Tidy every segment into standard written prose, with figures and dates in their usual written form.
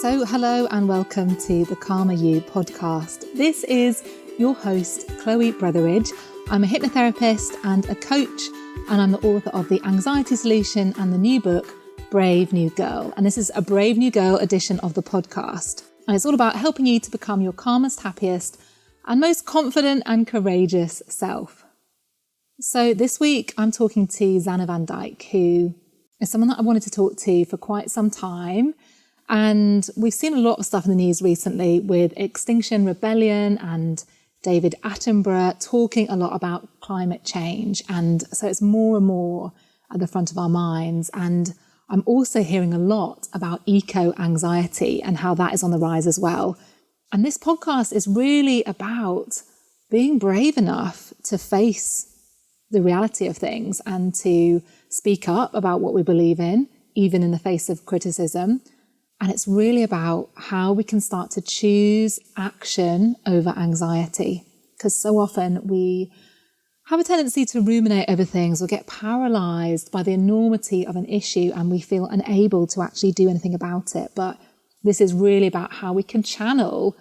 So hello and welcome to the Calmer You podcast. This is your host, Chloe Brotheridge. I'm a hypnotherapist and a coach, and I'm the author of The Anxiety Solution and the new book, Brave New Girl. And this is a Brave New Girl edition of the podcast. And it's all about helping you to become your calmest, happiest, and most confident and courageous self. So this week I'm talking to Zanna Van Dijk, who is someone that I wanted to talk to for quite some time. And we've seen a lot of stuff in the news recently with Extinction Rebellion and David Attenborough talking a lot about climate change. And so it's more and more at the front of our minds. And I'm also hearing a lot about eco-anxiety and how that is on the rise as well. And this podcast is really about being brave enough to face the reality of things and to speak up about what we believe in, even in the face of criticism. And it's really about how we can start to choose action over anxiety. Because so often we have a tendency to ruminate over things or get paralysed by the enormity of an issue and we feel unable to actually do anything about it. But this is really about how we can channel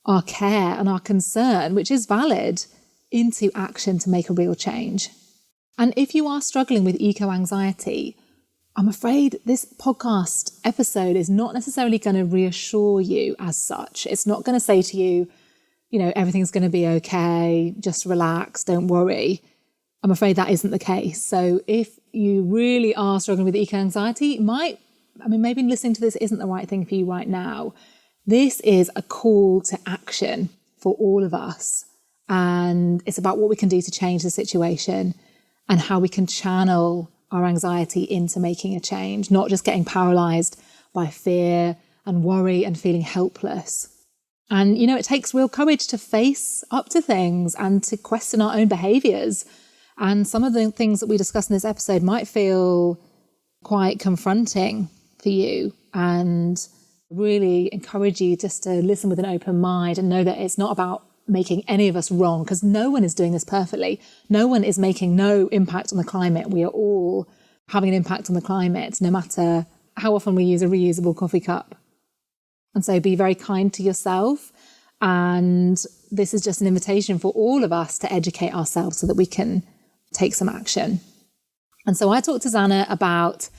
our care and our concern, which is valid, into action to make a real change. And if you are struggling with eco-anxiety, I'm afraid this podcast episode is not necessarily going to reassure you as such. It's not going to say to you, everything's going to be okay, just relax, don't worry. I'm afraid that isn't the case. So if you really are struggling with eco-anxiety, maybe listening to this isn't the right thing for you right now. This is a call to action for all of us. And it's about what we can do to change the situation and how we can channel our anxiety into making a change, not just getting paralysed by fear and worry and feeling helpless. And, it takes real courage to face up to things and to question our own behaviours. And some of the things that we discuss in this episode might feel quite confronting for you, and really encourage you just to listen with an open mind and know that it's not about making any of us wrong, because no one is doing this perfectly. No one is making no impact on the climate. We are all having an impact on the climate, no matter how often we use a reusable coffee cup. And so be very kind to yourself. And this is just an invitation for all of us to educate ourselves so that we can take some action. And so I talked to Zanna about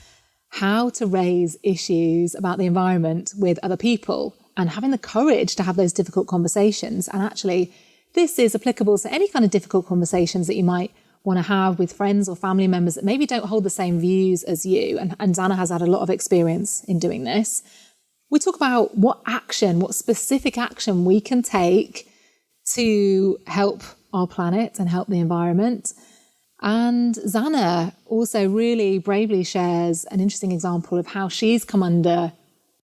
how to raise issues about the environment with other people and having the courage to have those difficult conversations. And actually, this is applicable to any kind of difficult conversations that you might want to have with friends or family members that maybe don't hold the same views as you. And Zanna has had a lot of experience in doing this. We talk about what specific action we can take to help our planet and help the environment. And Zanna also really bravely shares an interesting example of how she's come under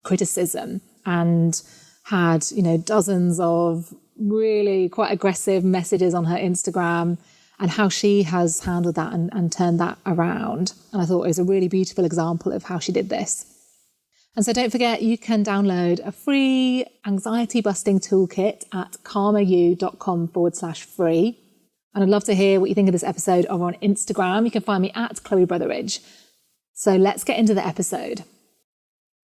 criticism and had, dozens of really quite aggressive messages on her Instagram, and how she has handled that and turned that around. And I thought it was a really beautiful example of how she did this. And so don't forget, you can download a free anxiety busting toolkit at calmeryou.com/free. And I'd love to hear what you think of this episode over on Instagram. You can find me at Chloe Brotheridge. So let's get into the episode.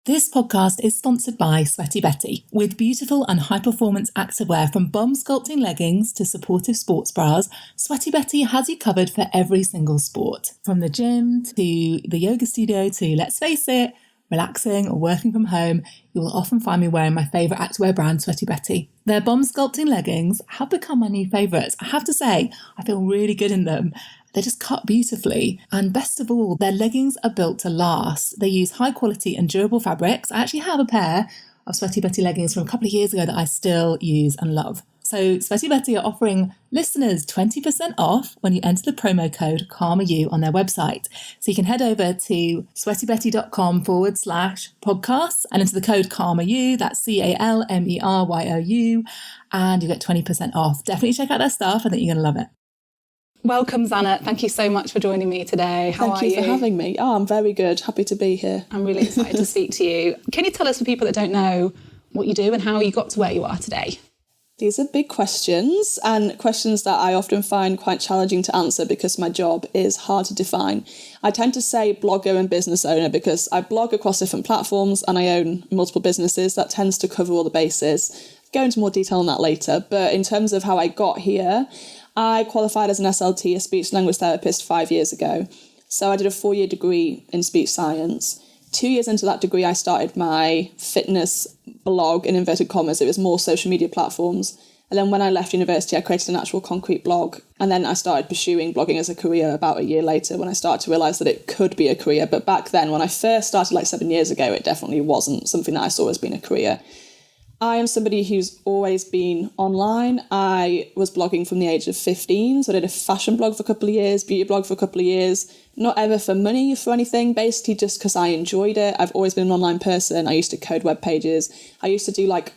This podcast is sponsored by Sweaty Betty. With beautiful and high-performance activewear from bomb sculpting leggings to supportive sports bras, Sweaty Betty has you covered for every single sport. From the gym to the yoga studio to, let's face it, relaxing or working from home, you will often find me wearing my favourite activewear brand, Sweaty Betty. Their bomb sculpting leggings have become my new favourites. I have to say, I feel really good in them. They just cut beautifully. And best of all, their leggings are built to last. They use high quality and durable fabrics. I actually have a pair of Sweaty Betty leggings from a couple of years ago that I still use and love. So Sweaty Betty are offering listeners 20% off when you enter the promo code CalmerYou on their website. So you can head over to sweatybetty.com/podcasts and enter the code CalmerYou, that's CalmerYou, and you get 20% off. Definitely check out their stuff. I think you're going to love it. Welcome, Zanna. Thank you so much for joining me today. How are you? Thank you for having me. I'm very good. Happy to be here. I'm really excited to speak to you. Can you tell us, for people that don't know, what you do and how you got to where you are today? These are big questions, and questions that I often find quite challenging to answer because my job is hard to define. I tend to say blogger and business owner because I blog across different platforms and I own multiple businesses. That tends to cover all the bases. Go into more detail on that later. But in terms of how I got here, I qualified as an SLT, a speech language therapist, 5 years ago. So I did a 4-year degree in speech science. 2 years into that degree, I started my fitness blog, in inverted commas. It was more social media platforms. And then when I left university, I created an actual concrete blog. And then I started pursuing blogging as a career about a year later when I started to realise that it could be a career. But back then, when I first started like 7 years ago, it definitely wasn't something that I saw as being a career. I am somebody who's always been online. I was blogging from the age of 15, so I did a fashion blog for a couple of years, beauty blog for a couple of years, not ever for money, for anything, basically just because I enjoyed it. I've always been an online person. I used to code web pages. I used to do like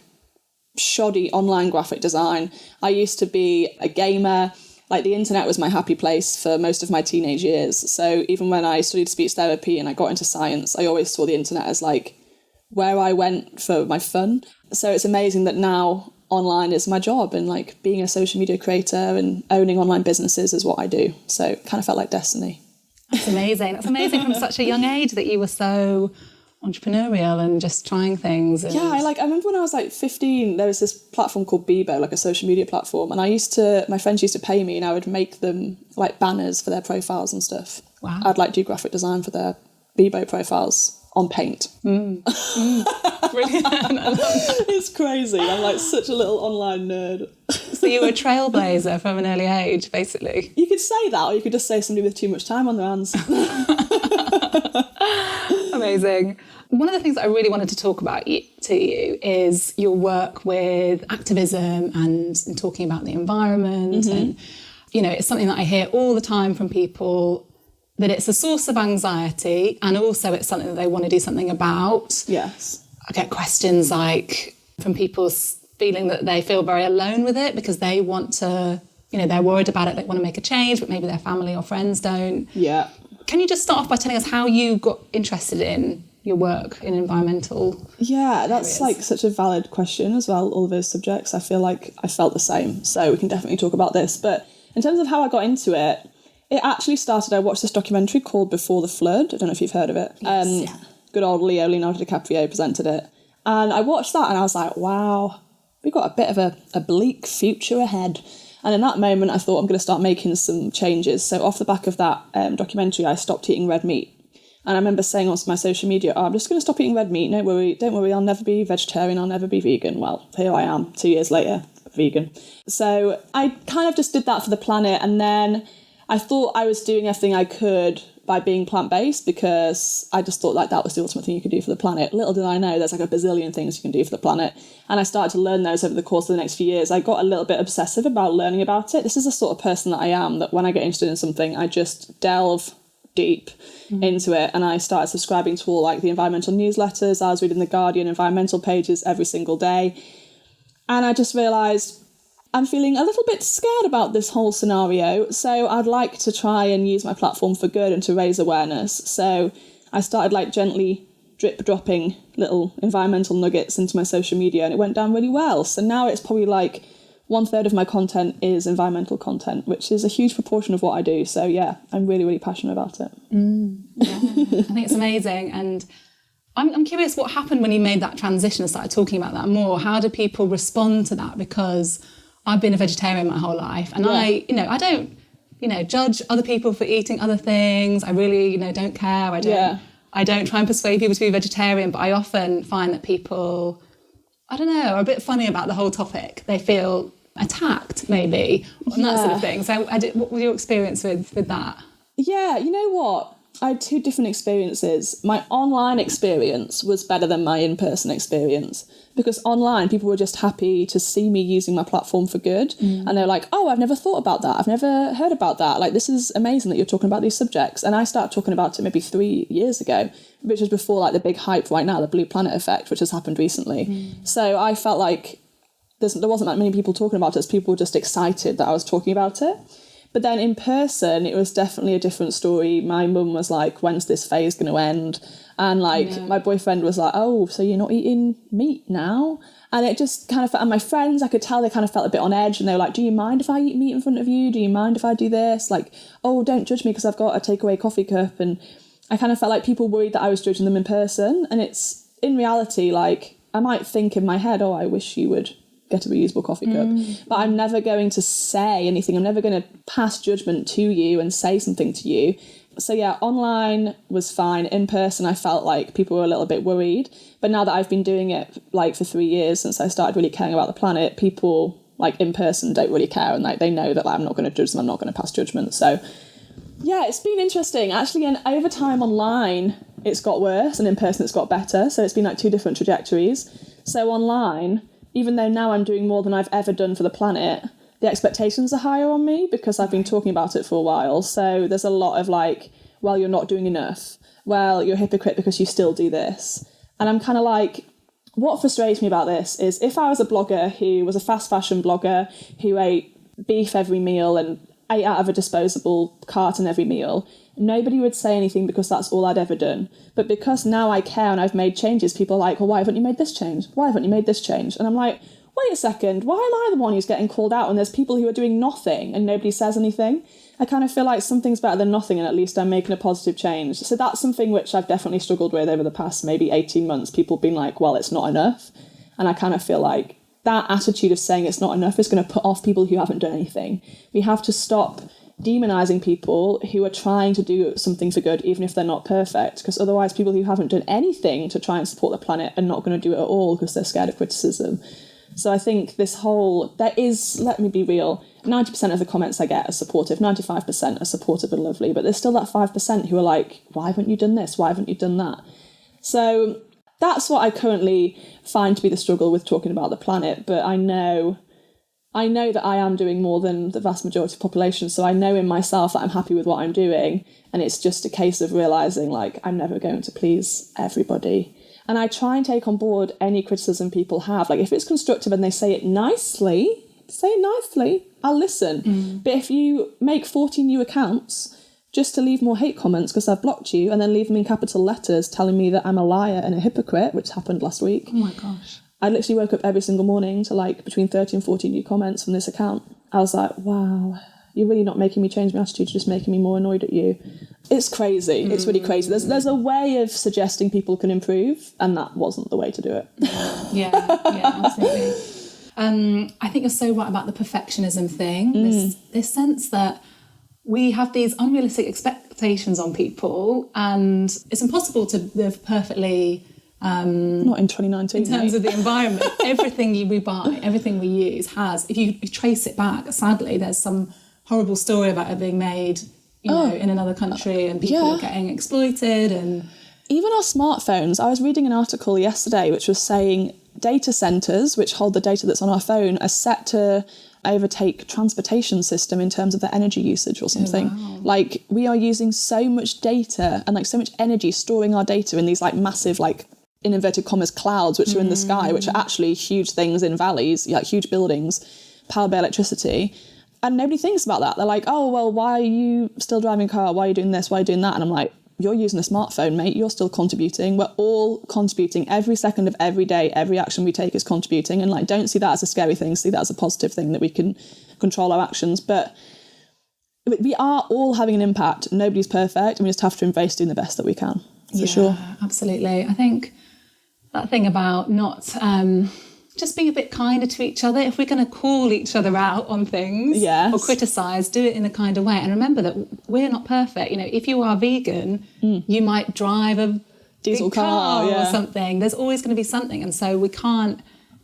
shoddy online graphic design. I used to be a gamer. Like the internet was my happy place for most of my teenage years. So even when I studied speech therapy and I got into science, I always saw the internet as like where I went for my fun. So it's amazing that now online is my job, and like being a social media creator and owning online businesses is what I do. So it kind of felt like destiny. That's amazing. That's amazing from such a young age that you were so entrepreneurial and just trying things. And... Yeah, I remember when I was like 15, there was this platform called Bebo, like a social media platform. And my friends used to pay me and I would make them like banners for their profiles and stuff. Wow. I'd like do graphic design for their Bebo profiles on Paint. Brilliant. It's crazy. I'm like such a little online nerd. So you were a trailblazer from an early age, basically. You could say that, or you could just say somebody with too much time on their hands. Amazing. One of the things that I really wanted to talk about to you is your work with activism and talking about the environment. Mm-hmm. And, you know, it's something that I hear all the time from people, that it's a source of anxiety and also it's something that they want to do something about. Yes. I get questions like from people feeling that they feel very alone with it because they want to, you know, they're worried about it, they want to make a change, but maybe their family or friends don't. Yeah. Can you just start off by telling us how you got interested in your work in environmental Yeah, that's areas? like such a valid question as well, all of those subjects. I feel like I felt the same. So we can definitely talk about this. But in terms of how I got into it, it actually started, I watched this documentary called Before the Flood. I don't know if you've heard of it. Yes, yeah. Good old Leonardo DiCaprio presented it. And I watched that and I was like, wow, we've got a bit of a bleak future ahead. And in that moment, I thought I'm going to start making some changes. So off the back of that documentary, I stopped eating red meat. And I remember saying on my social media, I'm just going to stop eating red meat. Don't worry, I'll never be vegetarian, I'll never be vegan. Well, here I am, 2 years later, vegan. So I kind of just did that for the planet. And then I thought I was doing everything I could by being plant-based because I just thought like that was the ultimate thing you could do for the planet. Little did I know there's like a bazillion things you can do for the planet. And I started to learn those over the course of the next few years. I got a little bit obsessive about learning about it. This is the sort of person that I am, that when I get interested in something, I just delve deep into it. And I started subscribing to all like the environmental newsletters. I was reading the Guardian environmental pages every single day. And I just realised I'm feeling a little bit scared about this whole scenario, so I'd like to try and use my platform for good and to raise awareness. So I started like gently drip-dropping little environmental nuggets into my social media, and it went down really well. So now it's probably like 1/3 of my content is environmental content, which is a huge proportion of what I do. So yeah, I'm really, really passionate about it. Yeah, I think it's amazing. And I'm curious what happened when you made that transition and started talking about that more. How do people respond to that? Because I've been a vegetarian my whole life, and I don't, judge other people for eating other things. I really, don't care. I don't try and persuade people to be vegetarian, but I often find that people, I don't know, are a bit funny about the whole topic. They feel attacked, maybe, and that sort of thing. So what was your experience with that? Yeah, you know what? I had two different experiences. My online experience was better than my in-person experience, because online people were just happy to see me using my platform for good. And they're like, oh, I've never thought about that. I've never heard about that. Like, this is amazing that you're talking about these subjects. And I started talking about it maybe 3 years ago, which was before like the big hype right now, the Blue Planet effect, which has happened recently. So I felt like there wasn't that many people talking about it. People were just excited that I was talking about it. But then in person, it was definitely a different story. My mum was like, when's this phase going to end? And like my boyfriend was like, oh, so you're not eating meat now? And it just kind of, and my friends, I could tell they kind of felt a bit on edge, and they were like, do you mind if I eat meat in front of you? Do you mind if I do this? Like, oh, don't judge me because I've got a takeaway coffee cup. And I kind of felt like people worried that I was judging them in person. And it's, in reality, like, I might think in my head, oh, I wish you would get a reusable coffee cup. But I'm never going to say anything. I'm never going to pass judgment to you and say something to you. So yeah, online was fine. In person, I felt like people were a little bit worried. But now that I've been doing it like for 3 years since I started really caring about the planet, people like in person don't really care, and like they know that like, I'm not going to judge them. I'm not going to pass judgment. So yeah, it's been interesting actually. And over time online, it's got worse, and in person, it's got better. So it's been like two different trajectories. So online, even though now I'm doing more than I've ever done for the planet, the expectations are higher on me because I've been talking about it for a while. So there's a lot of like, well, you're not doing enough. Well, you're a hypocrite because you still do this. And I'm kind of like, what frustrates me about this is if I was a blogger who was a fast fashion blogger who ate beef every meal and ate out of a disposable carton every meal, nobody would say anything because that's all I'd ever done. But because now I care and I've made changes, people are like, well, why haven't you made this change? Why haven't you made this change? And I'm like, wait a second, why am I the one who's getting called out when there's people who are doing nothing and nobody says anything? I kind of feel like something's better than nothing, and at least I'm making a positive change. So that's something which I've definitely struggled with over the past maybe 18 months. People being like, well, it's not enough. And I kind of feel like that attitude of saying it's not enough is going to put off people who haven't done anything. We have to stop demonising people who are trying to do something for good, even if they're not perfect, because otherwise people who haven't done anything to try and support the planet are not going to do it at all because they're scared of criticism. So I think let me be real, 90% of the comments I get are supportive, 95% are supportive and lovely, but there's still that 5% who are like, why haven't you done this? Why haven't you done that? So that's what I currently find to be the struggle with talking about the planet. But I know that I am doing more than the vast majority of the population. So I know in myself that I'm happy with what I'm doing. And it's just a case of realising, like, I'm never going to please everybody. And I try and take on board any criticism people have. Like, if it's constructive and they say it nicely, I'll listen. But if you make 40 new accounts just to leave more hate comments because I've blocked you, and then leave them in capital letters telling me that I'm a liar and a hypocrite, which happened last week. Oh my gosh. I literally woke up every single morning to like between 30 and 40 new comments from this account. I was like, wow, you're really not making me change my attitude, you're just making me more annoyed at you. It's crazy. It's really crazy. There's a way of suggesting people can improve, and that wasn't the way to do it. Yeah, absolutely. I think you're so right about the perfectionism thing. This sense that we have these unrealistic expectations on people, and it's impossible to live perfectly. Not in 2019. In terms of the environment, everything we buy, everything we use has, if you trace it back, sadly, there's some horrible story about it being made, in another country, and people are getting exploited. And even our smartphones, I was reading an article yesterday which was saying data centres, which hold the data that's on our phone, are set to overtake transportation system in terms of their energy usage or something. Oh, wow. Like, we are using so much data and like so much energy storing our data in these like massive, like, in inverted commas, clouds which are in the sky, which are actually huge things in valleys, like huge buildings powered by electricity. And nobody thinks about that. They're like, oh, well, why are you still driving a car? Why are you doing this? Why are you doing that? And I'm like, you're using a smartphone, mate. You're still contributing. We're all contributing. Every second of every day, every action we take is contributing. And like, don't see that as a scary thing. See that as a positive thing, that we can control our actions. But we are all having an impact. Nobody's perfect. And we just have to embrace doing the best that we can, for sure. Absolutely. I think that thing about not just being a bit kinder to each other. If we're going to call each other out on things or criticise, do it in a kinder way. And remember that we're not perfect. If you are vegan, you might drive a diesel car or something. There's always going to be something. And so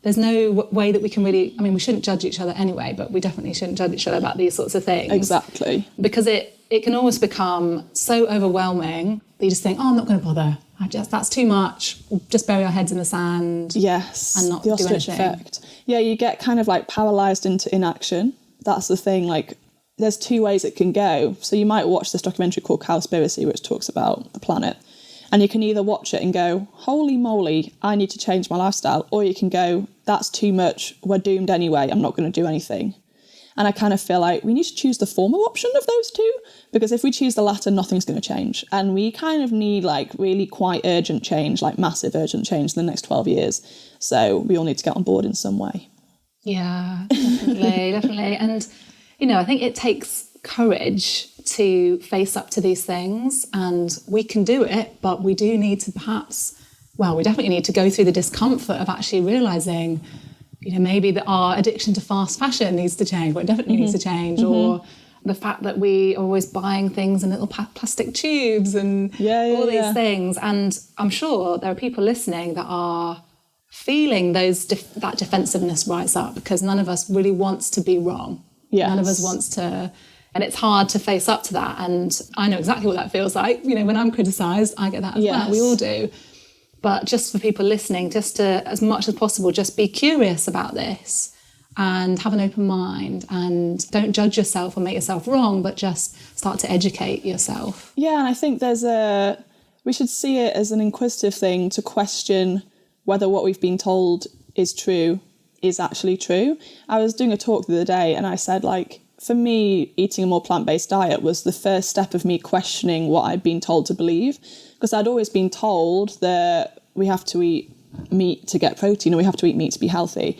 there's no way that we can really, we shouldn't judge each other anyway, but we definitely shouldn't judge each other about these sorts of things. Exactly. Because it can always become so overwhelming that you just think, I'm not going to bother. That's too much. We'll just bury our heads in the sand. Yes. And not the do ostrich anything. effect. Yeah, you get kind of like paralysed into inaction. That's the thing. Like, there's two ways it can go. So you might watch this documentary called Cowspiracy, which talks about the planet. And you can either watch it and go, holy moly, I need to change my lifestyle. Or you can go, that's too much. We're doomed anyway. I'm not going to do anything. And I kind of feel like we need to choose the former option of those two, because if we choose the latter, nothing's going to change. And we kind of need like really quite urgent change, like massive urgent change in the next 12 years. So we all need to get on board in some way. Yeah, definitely, definitely. And, you know, I think it takes courage to face up to these things, and we can do it, but we do need to we definitely need to go through the discomfort of actually realising, you know, maybe that our addiction to fast fashion needs to change, or it definitely needs to change, or the fact that we are always buying things in little plastic tubes and all these things. And I'm sure there are people listening that are feeling that defensiveness rise up, because none of us really wants to be wrong. Yes. None of us wants to, and it's hard to face up to that. And I know exactly what that feels like. You know, when I'm criticised, I get that as well. We all do. But just for people listening, just to, as much as possible, just be curious about this and have an open mind, and don't judge yourself or make yourself wrong, but just start to educate yourself. Yeah, and I think we should see it as an inquisitive thing to question whether what we've been told is actually true. I was doing a talk the other day and I said, like, for me, eating a more plant-based diet was the first step of me questioning what I'd been told to believe, because I'd always been told that we have to eat meat to get protein, or we have to eat meat to be healthy.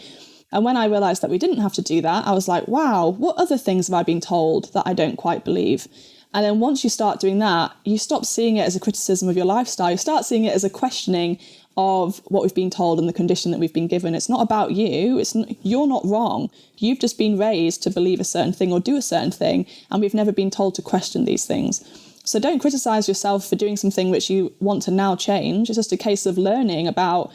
And when I realised that we didn't have to do that, I was like, wow, what other things have I been told that I don't quite believe? And then once you start doing that, you stop seeing it as a criticism of your lifestyle. You start seeing it as a questioning of what we've been told and the condition that we've been given. It's not about you. You're not wrong. You've just been raised to believe a certain thing or do a certain thing, and we've never been told to question these things. So don't criticise yourself for doing something which you want to now change. It's just a case of learning about,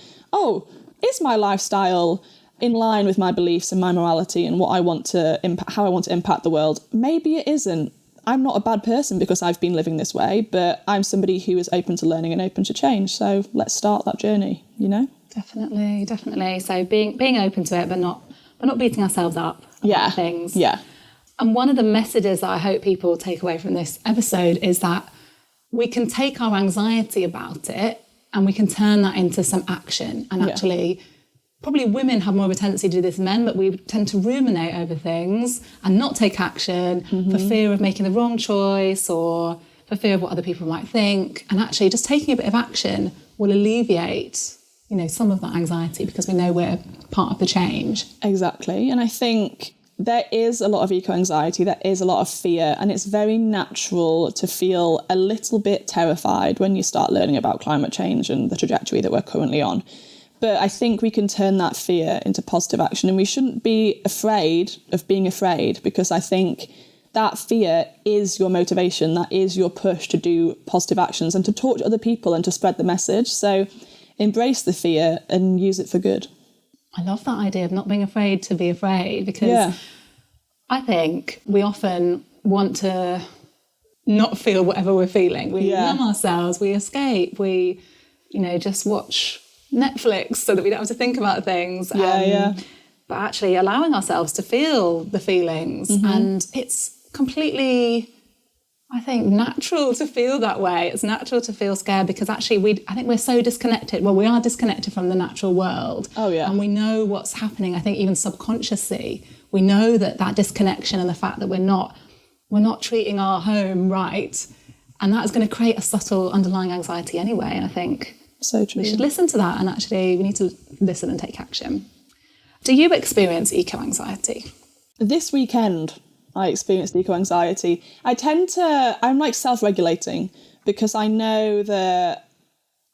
is my lifestyle in line with my beliefs and my morality and what I want to how I want to impact the world? Maybe it isn't. I'm not a bad person because I've been living this way, but I'm somebody who is open to learning and open to change. So let's start that journey, you know? Definitely, definitely. So being open to it, but not beating ourselves up about things. Yeah. And one of the messages that I hope people take away from this episode is that we can take our anxiety about it and we can turn that into some action. And actually, probably women have more of a tendency to do this than men, but we tend to ruminate over things and not take action for fear of making the wrong choice or for fear of what other people might think. And actually just taking a bit of action will alleviate, you know, some of that anxiety, because we know we're part of the change. Exactly. And I think there is a lot of eco-anxiety, there is a lot of fear, and it's very natural to feel a little bit terrified when you start learning about climate change and the trajectory that we're currently on. But I think we can turn that fear into positive action, and we shouldn't be afraid of being afraid, because I think that fear is your motivation, that is your push to do positive actions and to talk to other people and to spread the message. So embrace the fear and use it for good. I love that idea of not being afraid to be afraid, because I think we often want to not feel whatever we're feeling. We numb ourselves, we escape, we, you know, just watch Netflix so that we don't have to think about things. But actually allowing ourselves to feel the feelings. And it's completely, I think, natural to feel that way. It's natural to feel scared, because actually I think we're so disconnected. Well, we are disconnected from the natural world. And we know what's happening. I think even subconsciously, we know that disconnection and the fact that we're not treating our home right. And that is going to create a subtle underlying anxiety anyway. And I think so true. We should listen to that, and actually we need to listen and take action. Do you experience eco-anxiety? This weekend, I experienced eco-anxiety. I'm like self-regulating, because I know that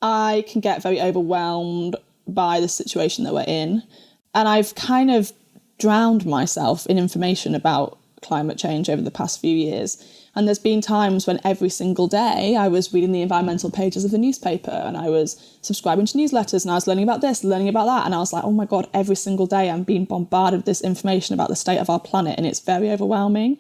I can get very overwhelmed by the situation that we're in. And I've kind of drowned myself in information about climate change over the past few years. And there's been times when every single day I was reading the environmental pages of the newspaper, and I was subscribing to newsletters, and I was learning about this, learning about that. And I was like, oh my God, every single day I'm being bombarded with this information about the state of our planet, and it's very overwhelming.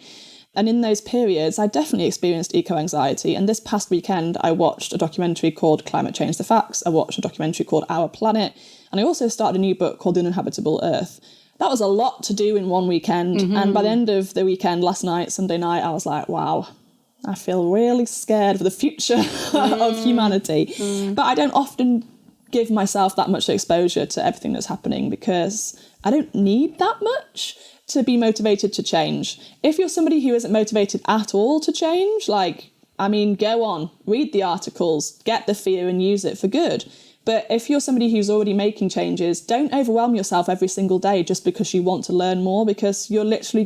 And in those periods, I definitely experienced eco-anxiety. And this past weekend, I watched a documentary called Climate Change: The Facts. I watched a documentary called Our Planet. And I also started a new book called The Uninhabitable Earth. That was a lot to do in one weekend. And by the end of the weekend, last night, Sunday night, I was like, wow, I feel really scared for the future of humanity. But I don't often give myself that much exposure to everything that's happening, because I don't need that much to be motivated to change. If you're somebody who isn't motivated at all to change, like, I mean, go on, read the articles, get the fear and use it for good. But if you're somebody who's already making changes, don't overwhelm yourself every single day just because you want to learn more, because you're literally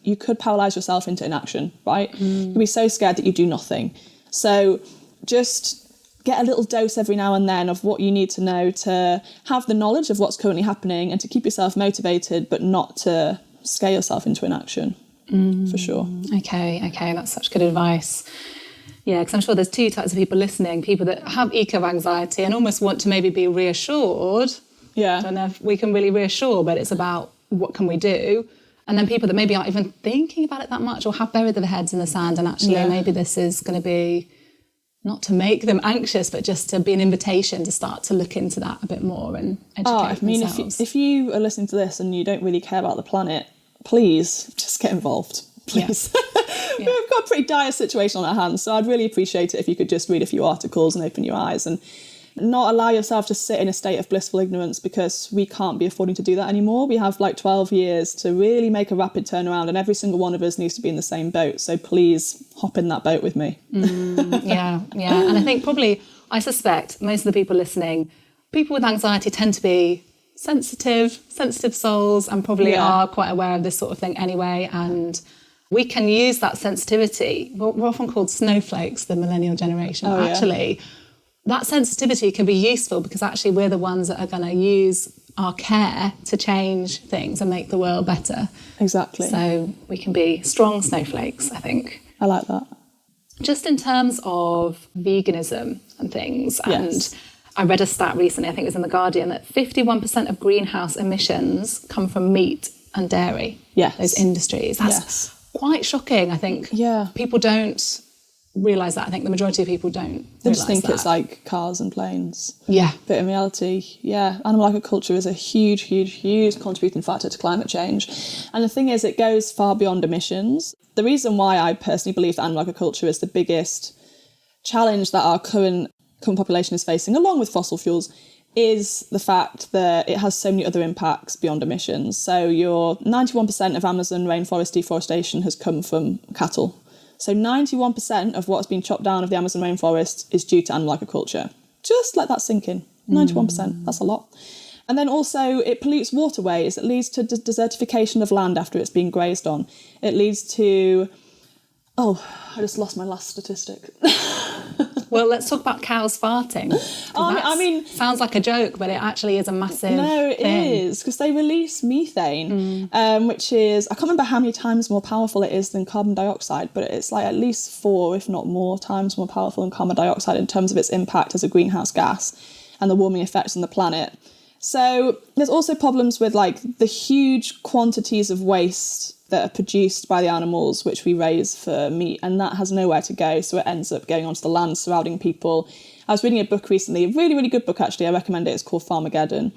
you could paralyse yourself into inaction, right? You'll be so scared that you do nothing. So just get a little dose every now and then of what you need to know to have the knowledge of what's currently happening and to keep yourself motivated, but not to scare yourself into inaction, for sure. Okay, that's such good advice. Yeah, because I'm sure there's two types of people listening, people that have eco-anxiety and almost want to maybe be reassured. Yeah. I don't know if we can really reassure, but it's about what can we do? And then people that maybe aren't even thinking about it that much or have buried their heads in the sand, and actually maybe this is going to be not to make them anxious, but just to be an invitation to start to look into that a bit more and educate themselves. If you are listening to this and you don't really care about the planet, please just get involved. Please. Yeah. We've got a pretty dire situation on our hands, so I'd really appreciate it if you could just read a few articles and open your eyes and not allow yourself to sit in a state of blissful ignorance, because we can't be affording to do that anymore. We have like 12 years to really make a rapid turnaround, and every single one of us needs to be in the same boat. So please hop in that boat with me. Yeah. And I think I suspect most of the people listening, people with anxiety tend to be sensitive souls, and probably are quite aware of this sort of thing anyway. And we can use that sensitivity. We're often called snowflakes, the millennial generation. That sensitivity can be useful, because actually we're the ones that are going to use our care to change things and make the world better. Exactly. So we can be strong snowflakes, I think. I like that. Just in terms of veganism and things, and I read a stat recently, I think it was in The Guardian, that 51% of greenhouse emissions come from meat and dairy. Yes. Those industries. That's quite shocking, I think. Yeah. People don't realise that. I think the majority of people don't. They just think it's like cars and planes. Yeah. But in reality, animal agriculture is a huge, huge, huge contributing factor to climate change. And the thing is, it goes far beyond emissions. The reason why I personally believe that animal agriculture is the biggest challenge that our current population is facing, along with fossil fuels, is the fact that it has so many other impacts beyond emissions. So your 91% of Amazon rainforest deforestation has come from cattle. So 91% of what's been chopped down of the Amazon rainforest is due to animal agriculture. Just let that sink in. 91%, that's a lot. And then also it pollutes waterways. It leads to desertification of land after it's been grazed on. It leads to... Oh, I just lost my last statistic. Well, let's talk about cows farting. I mean... Sounds like a joke, but it actually is a massive No, it thing. is, because they release methane, which is... I can't remember how many times more powerful it is than carbon dioxide, but it's like at least 4, if not more, times more powerful than carbon dioxide in terms of its impact as a greenhouse gas and the warming effects on the planet. So there's also problems with like the huge quantities of waste that are produced by the animals which we raise for meat, and that has nowhere to go, so it ends up going onto the land surrounding people. I was reading a book recently, a really, really good book actually, I recommend it, it's called Farmageddon,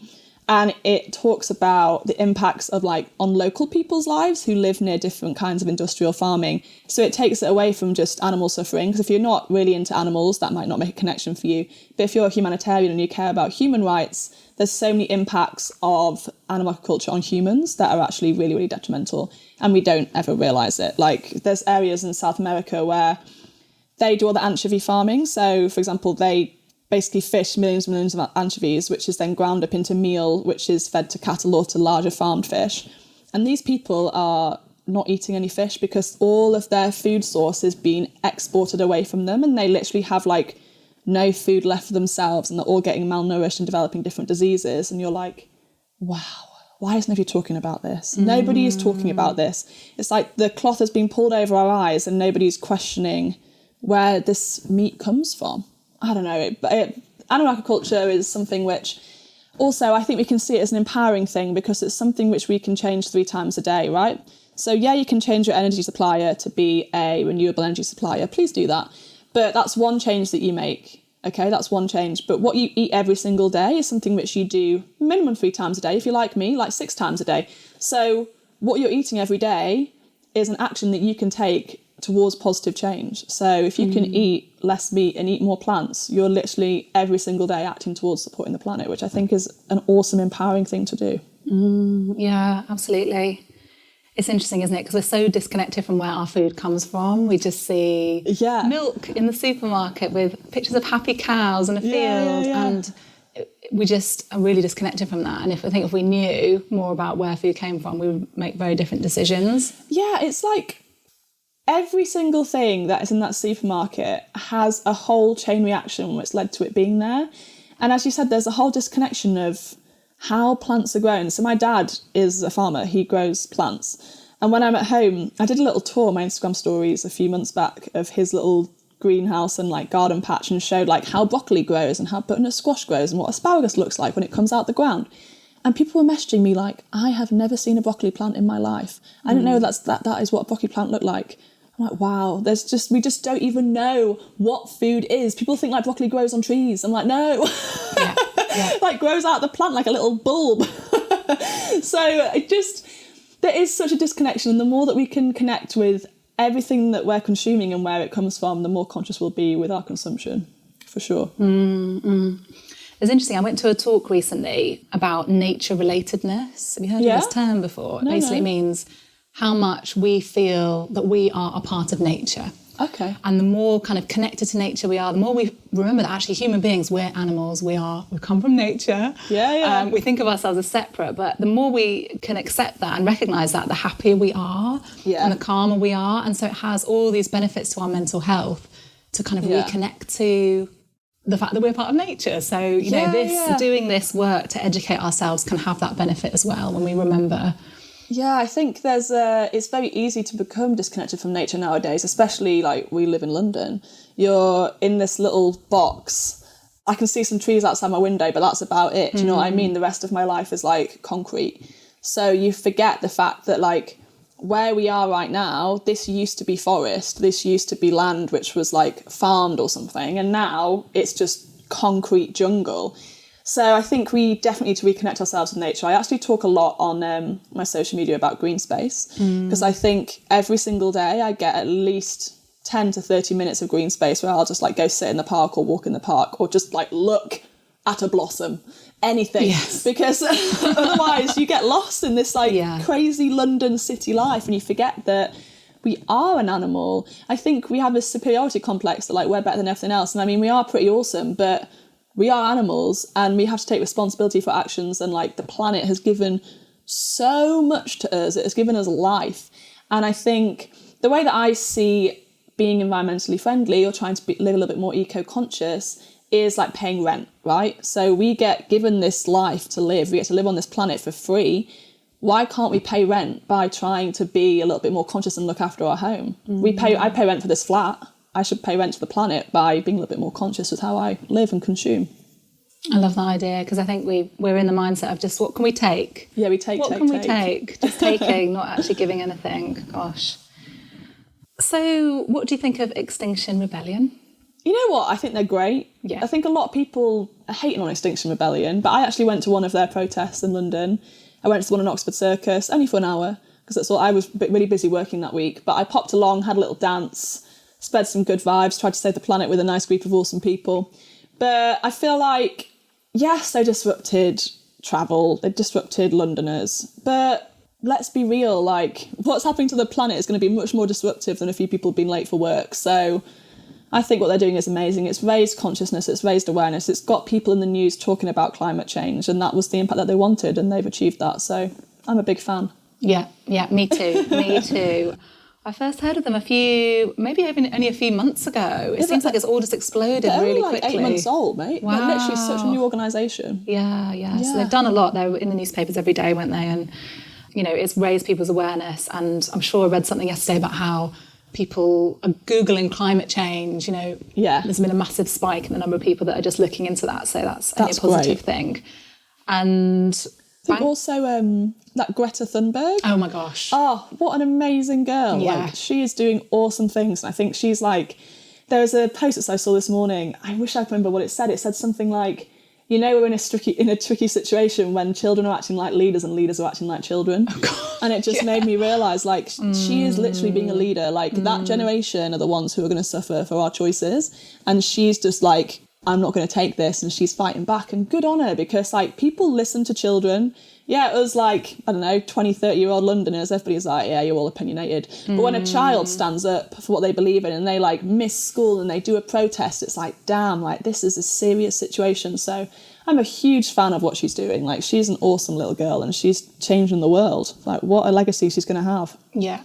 and it talks about the impacts of like on local people's lives who live near different kinds of industrial farming. So it takes it away from just animal suffering, because if you're not really into animals, that might not make a connection for you, but if you're a humanitarian and you care about human rights, there's so many impacts of animal agriculture on humans that are actually really, really detrimental, and we don't ever realise it. Like, there's areas in South America where they do all the anchovy farming. So, for example, they basically fish millions and millions of anchovies, which is then ground up into meal, which is fed to cattle or to larger farmed fish. And these people are not eating any fish because all of their food source is being exported away from them, and they literally have, like, no food left for themselves, and they're all getting malnourished and developing different diseases. And you're like, wow, why is nobody talking about this? Nobody is talking about this. It's like the cloth has been pulled over our eyes and nobody's questioning where this meat comes from. I don't know. Animal agriculture is something which also I think we can see it as an empowering thing, because it's something which we can change 3 times a day, right? So yeah, you can change your energy supplier to be a renewable energy supplier. Please do that. But that's one change that you make, okay? That's one change. But what you eat every single day is something which you do minimum 3 times a day. If you're like me, like 6 times a day. So what you're eating every day is an action that you can take towards positive change. So if you can eat less meat and eat more plants, you're literally every single day acting towards supporting the planet, which I think is an awesome, empowering thing to do. Yeah, absolutely. It's interesting, isn't it? Because we're so disconnected from where our food comes from. We just see milk in the supermarket with pictures of happy cows in a field, and we just are really disconnected from that. And if we knew more about where food came from, we would make very different decisions. Yeah, it's like every single thing that is in that supermarket has a whole chain reaction which led to it being there. And as you said, there's a whole disconnection of how plants are grown. So my dad is a farmer, he grows plants. And when I'm at home, I did a little tour on my Instagram stories a few months back of his little greenhouse and like garden patch, and showed like how broccoli grows and how butternut squash grows and what asparagus looks like when it comes out the ground. And people were messaging me like, I have never seen a broccoli plant in my life. I didn't know that is what a broccoli plant looked like. I'm like, wow, we just don't even know what food is. People think like broccoli grows on trees. I'm like, no. Like grows out the plant like a little bulb. So there is such a disconnection. And the more that we can connect with everything that we're consuming and where it comes from, the more conscious we'll be with our consumption, for sure. It's interesting. I went to a talk recently about nature relatedness. Have you heard of this term before? It basically means how much we feel that we are a part of nature. Okay. And the more kind of connected to nature we are, the more we remember that actually human beings, we're animals, we come from nature. We think of ourselves as separate, but the more we can accept that and recognise that, the happier we are and the calmer we are. And so it has all these benefits to our mental health to kind of reconnect to the fact that we're part of nature. So, doing this work to educate ourselves can have that benefit as well when we remember. Yeah, I think it's very easy to become disconnected from nature nowadays, especially like we live in London. You're in this little box. I can see some trees outside my window, but that's about it. Do you know what I mean? The rest of my life is like concrete. So you forget the fact that like where we are right now, this used to be forest, this used to be land which was like farmed or something, and now it's just concrete jungle. So I think we definitely need to reconnect ourselves with nature. I actually talk a lot on my social media about green space, because I think every single day I get at least 10 to 30 minutes of green space where I'll just like go sit in the park or walk in the park or just like look at a blossom, anything. Because otherwise you get lost in this like crazy London city life and you forget that we are an animal. I think we have a superiority complex that like we're better than everything else. And I mean, we are pretty awesome, but we are animals and we have to take responsibility for actions, and like the planet has given so much to us. It has given us life. And I think the way that I see being environmentally friendly or trying to live a little bit more eco-conscious is like paying rent, right? So we get given this life to live. We get to live on this planet for free. Why can't we pay rent by trying to be a little bit more conscious and look after our home? I pay rent for this flat. I should pay rent to the planet by being a little bit more conscious with how I live and consume. I love that idea, because I think we're in the mindset of just what can we take? Yeah, we take. What can we take? Just taking, not actually giving anything. Gosh. So what do you think of Extinction Rebellion? You know what? I think they're great. Yeah. I think a lot of people are hating on Extinction Rebellion, but I actually went to one of their protests in London. I went to the one in Oxford Circus, only for an hour, because that's all. I was really busy working that week, but I popped along, had a little dance, spread some good vibes, tried to save the planet with a nice group of awesome people. But I feel like, yes, they disrupted travel, they disrupted Londoners, but let's be real, like, what's happening to the planet is going to be much more disruptive than a few people being late for work. So I think what they're doing is amazing. It's raised consciousness, it's raised awareness, it's got people in the news talking about climate change, and that was the impact that they wanted, and they've achieved that. So I'm a big fan. Yeah, me too, me too. I first heard of them maybe even only a few months ago. It seems like it's all just exploded really quickly. They're only 8 months old, mate. Wow. They're literally such a new organisation. Yeah. So they've done a lot. They were in the newspapers every day, weren't they? And, you know, it's raised people's awareness. And I'm sure I read something yesterday about how people are Googling climate change, you know. Yeah. There's been a massive spike in the number of people that are just looking into that. So that's a positive thing. And I think also that Greta Thunberg. Oh my gosh. Oh, what an amazing girl. Yeah. Like, she is doing awesome things. And I think she's like, there was a post that I saw this morning. I wish I could remember what it said. It said something like, you know, we're in a tricky situation when children are acting like leaders and leaders are acting like children. Oh, God. And it just made me realise, like, she is literally being a leader. Like, that generation are the ones who are going to suffer for our choices. And she's just like, I'm not going to take this. And she's fighting back. And good on her, because, like, people listen to children. Yeah, it was like, I don't know, 20, 30-year-old Londoners, everybody's like, yeah, you're all opinionated. But when a child stands up for what they believe in and they, like, miss school and they do a protest, it's like, damn, like, this is a serious situation. So I'm a huge fan of what she's doing. Like, she's an awesome little girl and she's changing the world. Like, what a legacy she's going to have. Yeah,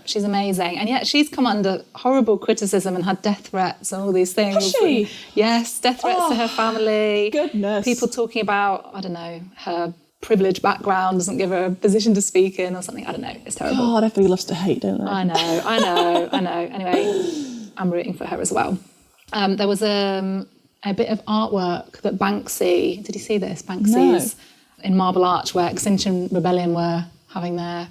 she's amazing. And yet she's come under horrible criticism and had death threats and all these things. Has she? Yes, death threats to her family. Goodness. People talking about, I don't know, her privileged background doesn't give her a position to speak in or something. I don't know. It's terrible. God, everybody loves to hate, don't they? I know. Anyway, I'm rooting for her as well. There was a bit of artwork that Banksy, did you see this? Banksy's in Marble Arch, where Extinction Rebellion were having their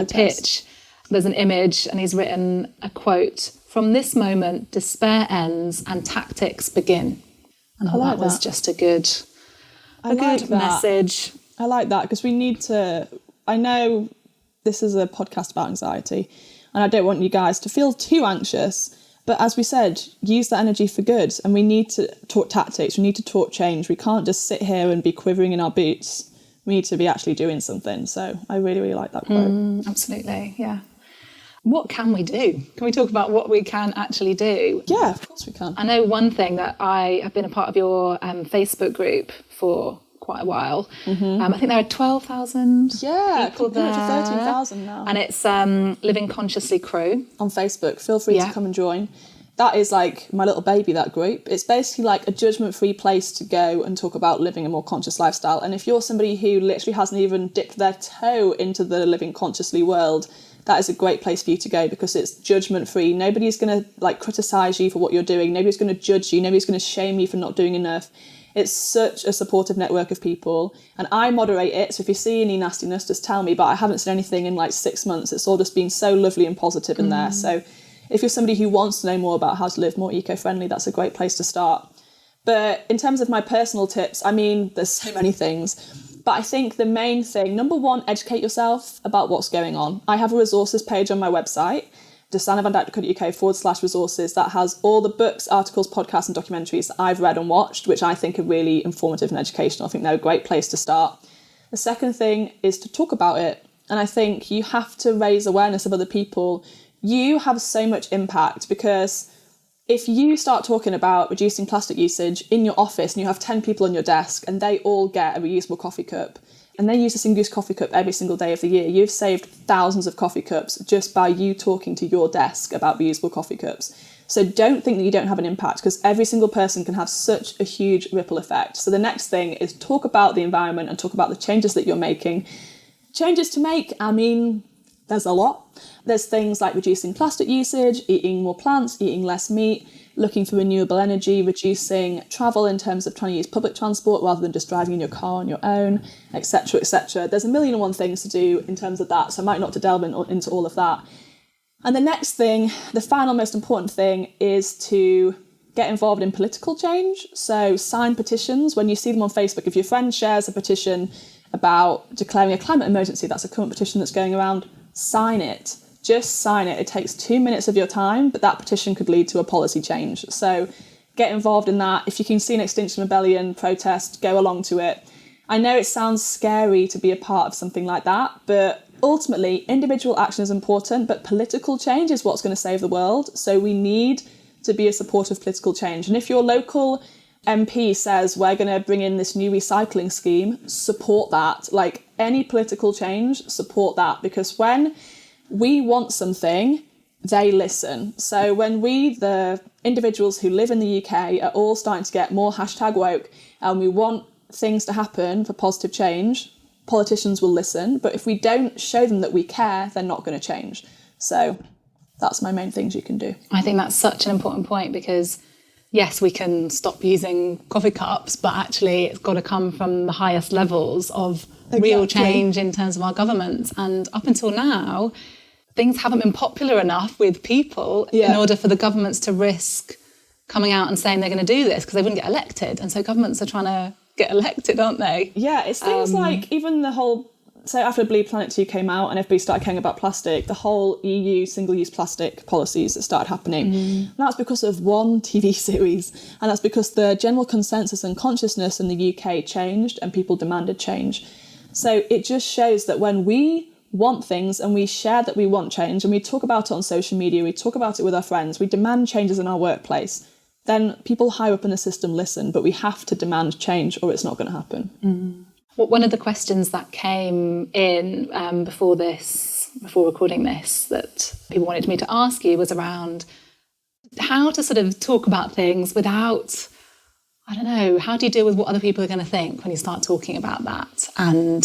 pitch. There's an image and he's written a quote, "From this moment, despair ends and tactics begin." And I thought that was just a good message. I like that, because we need to, I know this is a podcast about anxiety and I don't want you guys to feel too anxious, but as we said, use that energy for good. And we need to talk tactics, we need to talk change. We can't just sit here and be quivering in our boots. We need to be actually doing something. So I really, really like that quote. Absolutely, yeah. What can we do? Can we talk about what we can actually do? Yeah, of course we can. I know one thing that I have been a part of your Facebook group for quite a while. I think there are 12,000 people there. Yeah, 13,000 now. And it's Living Consciously Crew. On Facebook, feel free to come and join. That is like my little baby, that group. It's basically like a judgment-free place to go and talk about living a more conscious lifestyle. And if you're somebody who literally hasn't even dipped their toe into the living consciously world, that is a great place for you to go, because it's judgment-free. Nobody's going to like criticise you for what you're doing. Nobody's going to judge you. Nobody's going to shame you for not doing enough. It's such a supportive network of people. And I moderate it, so if you see any nastiness, just tell me. But I haven't seen anything in like 6 months. It's all just been so lovely and positive in there. So if you're somebody who wants to know more about how to live more eco-friendly, that's a great place to start. But in terms of my personal tips, I mean, there's so many things. But I think the main thing, number one, educate yourself about what's going on. I have a resources page on my website, zannavandyk.co.uk/resources, that has all the books, articles, podcasts and documentaries that I've read and watched, which I think are really informative and educational. I think they're a great place to start. The second thing is to talk about it. And I think you have to raise awareness of other people. You have so much impact, because if you start talking about reducing plastic usage in your office and you have 10 people on your desk and they all get a reusable coffee cup and they use a single-use coffee cup every single day of the year, you've saved thousands of coffee cups just by you talking to your desk about reusable coffee cups. So don't think that you don't have an impact, because every single person can have such a huge ripple effect. So the next thing is talk about the environment and talk about the changes that you're making. Changes to make, I mean, there's a lot. There's things like reducing plastic usage, eating more plants, eating less meat, looking for renewable energy, reducing travel in terms of trying to use public transport rather than just driving in your car on your own, etc., etc. There's a million and one things to do in terms of that, so I might not to delve into all of that. And the next thing, the final most important thing, is to get involved in political change. So sign petitions. When you see them on Facebook, if your friend shares a petition about declaring a climate emergency, that's a current petition that's going around, sign it. Just sign it. It takes 2 minutes of your time, but that petition could lead to a policy change. So get involved in that. If you can see an Extinction Rebellion protest, go along to it. I know it sounds scary to be a part of something like that, but ultimately individual action is important, but political change is what's going to save the world. So we need to be a supporter of political change. And if your local MP says we're going to bring in this new recycling scheme, support that. Like any political change, support that, because when we want something, they listen. So when we, the individuals who live in the UK, are all starting to get more #woke and we want things to happen for positive change, politicians will listen. But if we don't show them that we care, they're not going to change. So that's my main things you can do. I think that's such an important point, because yes, we can stop using coffee cups, but actually it's got to come from the highest levels of real change in terms of our governments. And up until now, things haven't been popular enough with people in order for the governments to risk coming out and saying they're going to do this, because they wouldn't get elected. And so governments are trying to get elected, aren't they? Yeah, it's things like even the whole... So after Blue Planet 2 came out and everybody started caring about plastic, the whole EU single-use plastic policies that started happening, and that's because of one TV series, and that's because the general consensus and consciousness in the UK changed and people demanded change. So it just shows that when we want things and we share that we want change and we talk about it on social media, we talk about it with our friends, we demand changes in our workplace, then people higher up in the system listen, but we have to demand change or it's not going to happen. Well, one of the questions that came in before recording this, that people wanted me to ask you was around how to sort of talk about things without, I don't know, how do you deal with what other people are going to think when you start talking about that? And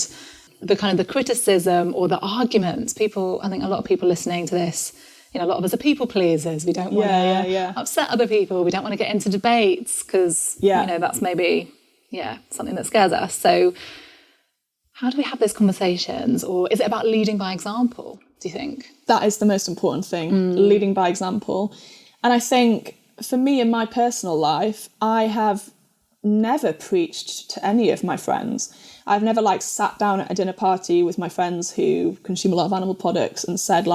the kind of the criticism or the arguments. People, I think a lot of people listening to this, you know, a lot of us are people pleasers. We don't want to upset other people. We don't want to get into debates because, you know, that's maybe, something that scares us. So how do we have those conversations? Or is it about leading by example, do you think? That is the most important thing, leading by example. And I think for me in my personal life, I have never preached to any of my friends. I've never sat down at a dinner party with my friends who consume a lot of animal products and said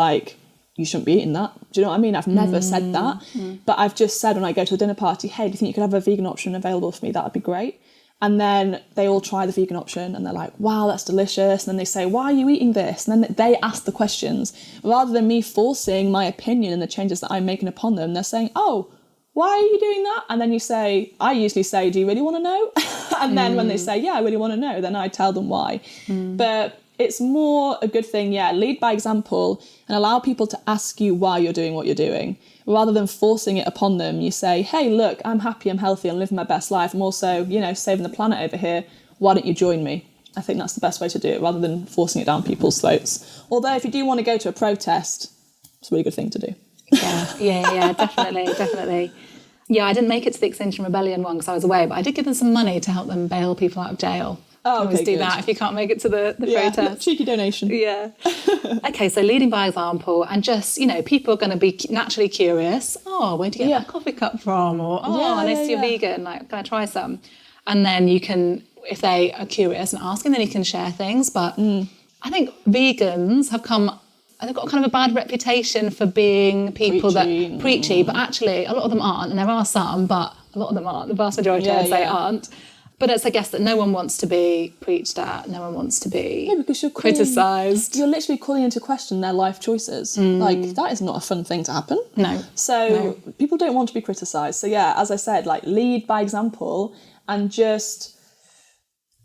you shouldn't be eating that. Do you know what I mean? I've never said that. But I've just said when I go to a dinner party, hey, do you think you could have a vegan option available for me? That would be great. And then they all try the vegan option and they're like, wow, that's delicious. And then they say, why are you eating this? And then they ask the questions. Rather than me forcing my opinion and the changes that I'm making upon them, they're saying, oh, why are you doing that? And then I usually say, do you really want to know? And then when they say, yeah, I really want to know, then I tell them why. But it's more a good thing, lead by example and allow people to ask you why you're doing what you're doing. Rather than forcing it upon them, you say, hey, look, I'm happy, I'm healthy, I'm living my best life. I'm also, saving the planet over here. Why don't you join me? I think that's the best way to do it, rather than forcing it down people's throats. Although if you do want to go to a protest, it's a really good thing to do. Yeah, definitely. Yeah, I didn't make it to the Extinction Rebellion one because I was away, but I did give them some money to help them bail people out of jail. Oh, always do that if you can't make it to the protest. Cheeky donation. Yeah. Okay, so leading by example and just, people are going to be naturally curious. Oh, where do you get that coffee cup from? Or, I noticed you're vegan, can I try some? And then you can, if they are curious and asking, then you can share things. But I think vegans they've got kind of a bad reputation for being people preachy, but actually a lot of them aren't. And there are some, but a lot of them aren't. The vast majority, I'd say, aren't. But it's, I guess, that no one wants to be preached at, no one wants to be criticised. You're literally calling into question their life choices. That is not a fun thing to happen. No. So people don't want to be criticised. So as I said, lead by example and just...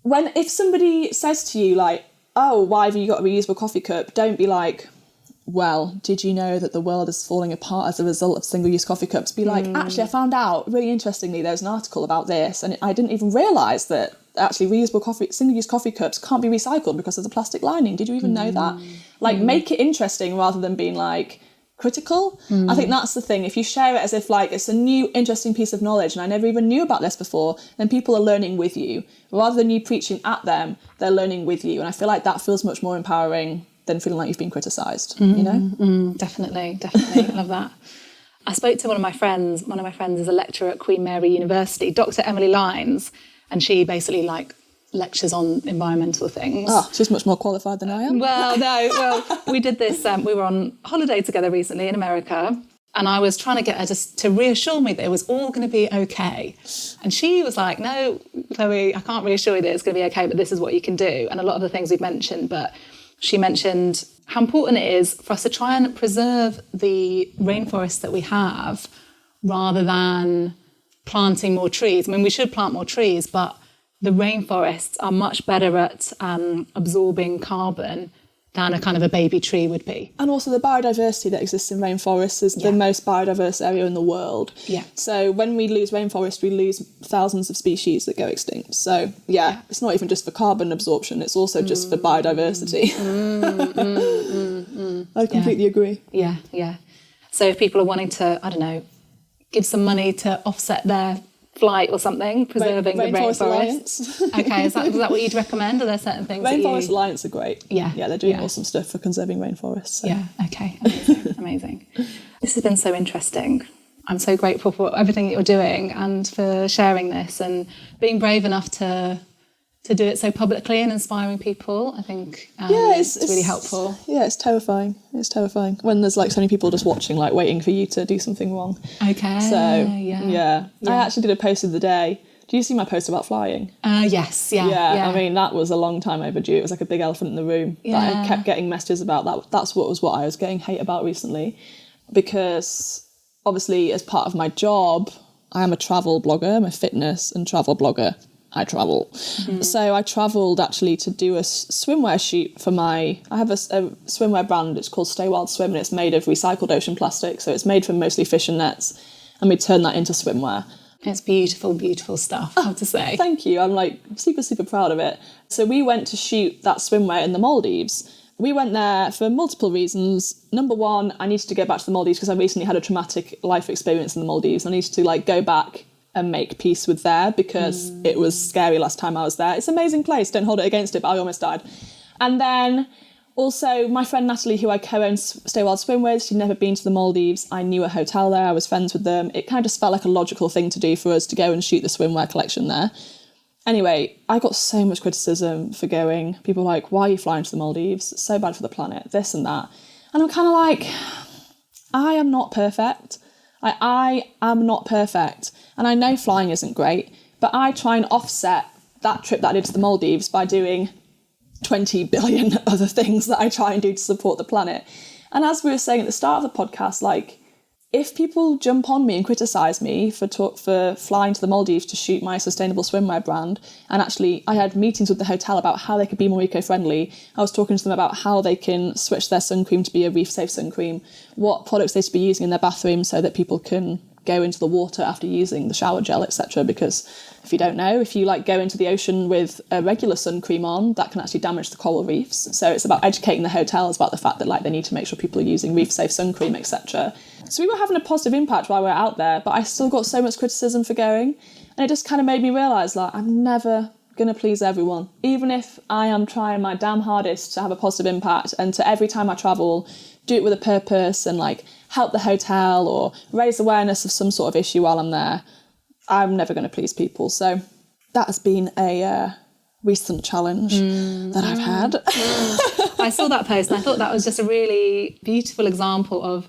If somebody says to you, oh, why have you got a reusable coffee cup? Don't be like, well, did you know that the world is falling apart as a result of single-use coffee cups? Be like, actually, I found out, really interestingly, there's an article about this, and I didn't even realise that actually single-use coffee cups can't be recycled because of the plastic lining. Did you even know that? Make it interesting rather than being, critical. I think that's the thing. If you share it as if, it's a new, interesting piece of knowledge, and I never even knew about this before, then people are learning with you. Rather than you preaching at them, they're learning with you. And I feel like that feels much more empowering than feeling like you've been criticised, Definitely. I love that. I spoke to one of my friends. One of my friends is a lecturer at Queen Mary University, Dr. Emily Lyons, and she basically lectures on environmental things. Oh, she's much more qualified than I am. We did this, we were on holiday together recently in America, and I was trying to get her just to reassure me that it was all going to be okay. And she was like, no, Chloe, I can't reassure you that it's going to be okay, but this is what you can do. And a lot of the things we've mentioned, but she mentioned how important it is for us to try and preserve the rainforests that we have rather than planting more trees. I mean, we should plant more trees, but the rainforests are much better at absorbing carbon than a kind of a baby tree would be. And also the biodiversity that exists in rainforests is the most biodiverse area in the world. Yeah. So when we lose rainforest, we lose thousands of species that go extinct. So it's not even just for carbon absorption, it's also just for biodiversity. I completely agree. Yeah. So if people are wanting to, I don't know, give some money to offset their flight or something, preserving the rainforest. Alliance. Okay, is that what you'd recommend? Are there certain things? Rainforest Alliance are great. Yeah, they're doing awesome stuff for conserving rainforests. So. Yeah, okay, amazing. This has been so interesting. I'm so grateful for everything that you're doing and for sharing this and being brave enough to do it so publicly and inspiring people. I think it's really helpful. Yeah, it's terrifying. It's terrifying when there's like so many people just watching, like waiting for you to do something wrong. Okay. So yeah. I actually did a post of the day. Do you see my post about flying? Yes, yeah. I mean, that was a long time overdue. It was like a big elephant in the room that I kept getting messages about. That's what I was getting hate about recently, because obviously as part of my job, I am a travel blogger. I'm a fitness and travel blogger. I travel. Mm-hmm. So I travelled actually to do a swimwear shoot for I have a swimwear brand. It's called Stay Wild Swim, and it's made of recycled ocean plastic. So it's made from mostly fishing nets, and we turn that into swimwear. It's beautiful, beautiful stuff, I have to say. Thank you. I'm like super, super proud of it. So we went to shoot that swimwear in the Maldives. We went there for multiple reasons. Number one, I needed to go back to the Maldives because I recently had a traumatic life experience in the Maldives. I needed to like go back and make peace with there because it was scary last time I was there. It's an amazing place. Don't hold it against it, but I almost died. And then also, my friend Natalie, who I co-own Stay Wild Swim with, she'd never been to the Maldives. I knew a hotel there. I was friends with them. It kind of just felt like a logical thing to do for us to go and shoot the swimwear collection there. Anyway, I got so much criticism for going. People were like, why are you flying to the Maldives? It's so bad for the planet, this and that. And I'm kind of like, I am not perfect. I am not perfect. And I know flying isn't great, but I try and offset that trip that I did to the Maldives by doing 20 billion other things that I try and do to support the planet. And as we were saying at the start of the podcast, like, if people jump on me and criticise me for flying to the Maldives to shoot my sustainable swimwear brand, and actually I had meetings with the hotel about how they could be more eco-friendly. I was talking to them about how they can switch their sun cream to be a reef-safe sun cream, what products they should be using in their bathroom so that people can go into the water after using the shower gel, etc. Because if you don't know, if you like go into the ocean with a regular sun cream on, that can actually damage the coral reefs. So it's about educating the hotels about the fact that like they need to make sure people are using reef-safe sun cream, etc. So we were having a positive impact while we were out there, but I still got so much criticism for going, and it just kind of made me realise like I'm never going to please everyone, even if I am trying my damn hardest to have a positive impact and to every time I travel do it with a purpose and like help the hotel or raise awareness of some sort of issue while I'm there. I'm never going to please people. So that has been a recent challenge that I've had. I saw that post and I thought that was just a really beautiful example of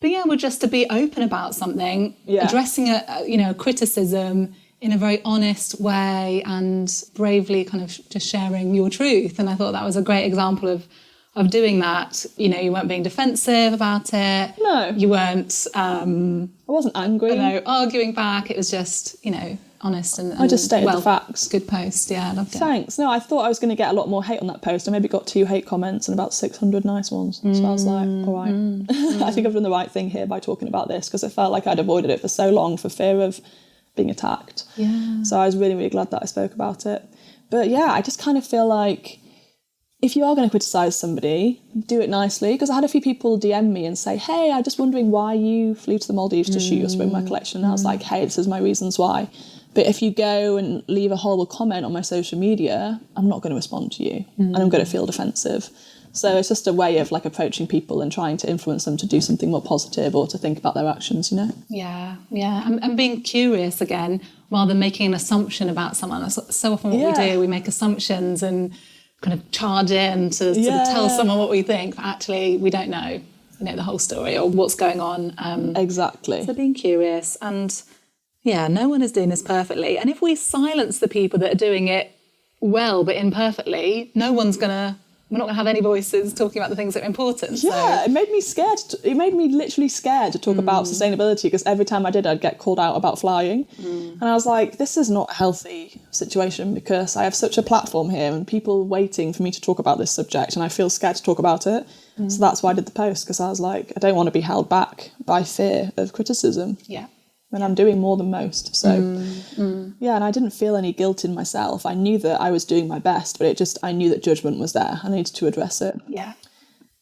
being able just to be open about something, addressing a criticism in a very honest way and bravely kind of just sharing your truth. And I thought that was a great example of doing that. You know, you weren't being defensive about it. No. You weren't... I wasn't angry. Arguing back. It was just, honest and I just stated the facts. Good post, yeah, I loved it. Thanks. No, I thought I was going to get a lot more hate on that post. I maybe got 2 hate comments and about 600 nice ones. So I was like, all right. I think I've done the right thing here by talking about this because I felt like I'd avoided it for so long for fear of being attacked. Yeah. So I was really, really glad that I spoke about it. But yeah, I just kind of feel like if you are going to criticise somebody, do it nicely. Because I had a few people DM me and say, hey, I'm just wondering why you flew to the Maldives to shoot your swimwear collection. And I was like, hey, this is my reasons why. But if you go and leave a horrible comment on my social media, I'm not going to respond to you. And I'm going to feel defensive. So it's just a way of like approaching people and trying to influence them to do something more positive or to think about their actions, Yeah. And being curious again, rather than making an assumption about someone. That's so often what we do. We make assumptions and kind of charge in to sort of tell someone what we think, but actually we don't know, the whole story or what's going on. Exactly. So being curious and, no one is doing this perfectly. And if we silence the people that are doing it well but imperfectly, we're not going to have any voices talking about the things that are important. Yeah, so. It made me scared. It made me literally scared to talk about sustainability because every time I did, I'd get called out about flying. And I was like, this is not a healthy situation because I have such a platform here and people waiting for me to talk about this subject and I feel scared to talk about it. So that's why I did the post because I was like, I don't want to be held back by fear of criticism. Yeah. And I'm doing more than most. So, and I didn't feel any guilt in myself. I knew that I was doing my best, but I knew that judgment was there. I needed to address it. Yeah.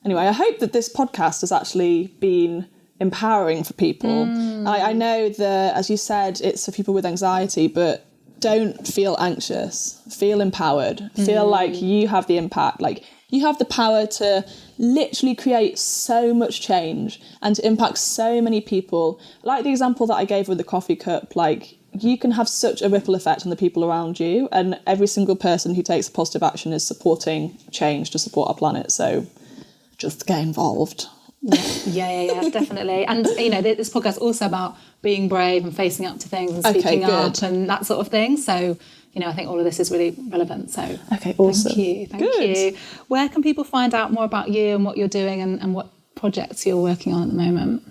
Anyway, I hope that this podcast has actually been empowering for people. I know that, as you said, it's for people with anxiety, but don't feel anxious, feel empowered, feel like you have the impact, like you have the power to literally create so much change and to impact so many people. Like the example that I gave with the coffee cup, like you can have such a ripple effect on the people around you, and every single person who takes a positive action is supporting change to support our planet. So just get involved. Yeah, definitely. And, you know, this podcast is also about being brave and facing up to things and speaking up and that sort of thing. So, you know, I think all of this is really relevant. So, okay, awesome. Thank you. Where can people find out more about you and what you're doing and what projects you're working on at the moment?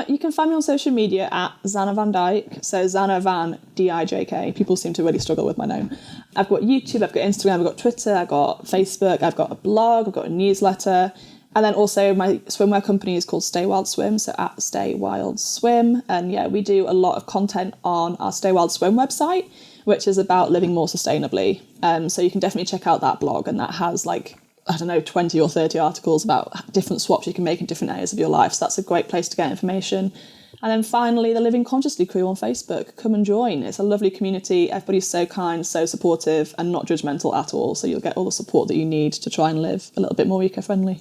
You can find me on social media at Zanna Van Dijk. So Zanna Van Dijk. People seem to really struggle with my name. I've got YouTube, I've got Instagram, I've got Twitter, I've got Facebook, I've got a blog, I've got a newsletter. And then also my swimwear company is called Stay Wild Swim, so at Stay Wild Swim. And yeah, we do a lot of content on our Stay Wild Swim website, which is about living more sustainably. So you can definitely check out that blog, and that has 20 or 30 articles about different swaps you can make in different areas of your life. So that's a great place to get information. And then finally, the Living Consciously crew on Facebook. Come and join. It's a lovely community. Everybody's so kind, so supportive, and not judgmental at all. So you'll get all the support that you need to try and live a little bit more eco-friendly.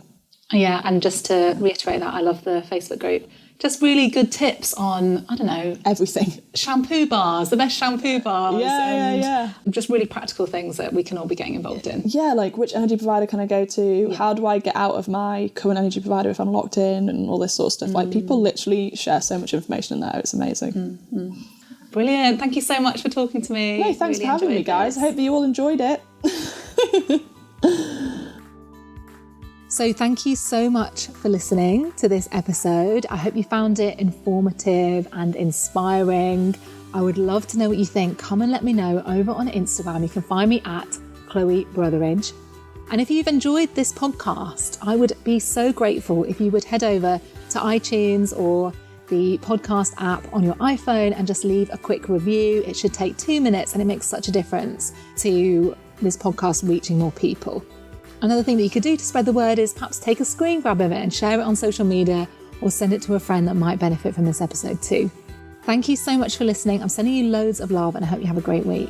Yeah, and just to reiterate that, I love the Facebook group. Just really good tips on, I don't know... everything. Shampoo bars, the best shampoo bars. Yeah. Just really practical things that we can all be getting involved in. Yeah, like which energy provider can I go to? Yeah. How do I get out of my current energy provider if I'm locked in? And all this sort of stuff. Like people literally share so much information in there. It's amazing. Brilliant. Thank you so much for talking to me. No, thanks for having me, guys. I hope that you all enjoyed it. So thank you so much for listening to this episode. I hope you found it informative and inspiring. I would love to know what you think. Come and let me know over on Instagram. You can find me at Chloe Brotheridge. And if you've enjoyed this podcast, I would be so grateful if you would head over to iTunes or the podcast app on your iPhone and just leave a quick review. It should take 2 minutes and it makes such a difference to this podcast reaching more people. Another thing that you could do to spread the word is perhaps take a screen grab of it and share it on social media, or send it to a friend that might benefit from this episode too. Thank you so much for listening. I'm sending you loads of love and I hope you have a great week.